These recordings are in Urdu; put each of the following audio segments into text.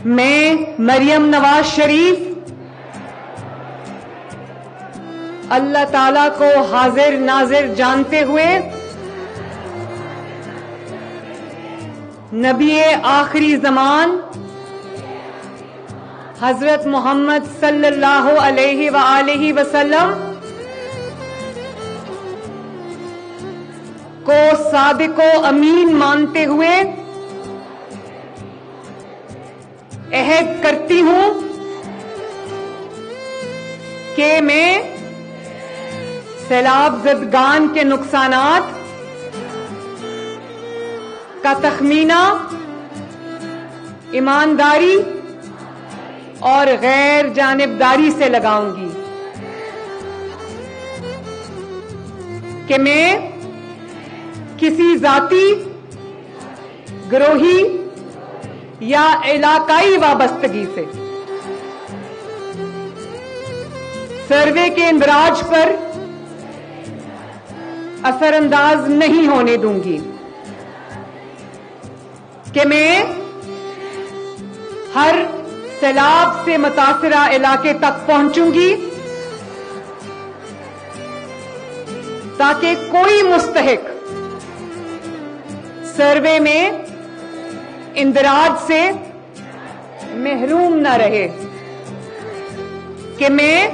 میں مریم نواز شریف اللہ تعالیٰ کو حاضر ناظر جانتے ہوئے نبی آخری زمان حضرت محمد صلی اللہ علیہ وآلہ وسلم کو صادق و امین مانتے ہوئے عہد کرتی ہوں کہ میں سیلاب زدگان کے نقصانات کا تخمینہ ایمانداری اور غیر جانبداری سے لگاؤں گی، کہ میں کسی ذاتی، گروہی یا علاقائی وابستگی سے سروے کے اندراج پر اثر انداز نہیں ہونے دوں گی، کہ میں ہر سیلاب سے متاثرہ علاقے تک پہنچوں گی تاکہ کوئی مستحق سروے میں اندراج سے محروم نہ رہے، کہ میں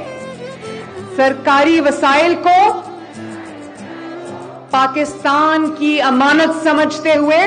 سرکاری وسائل کو پاکستان کی امانت سمجھتے ہوئے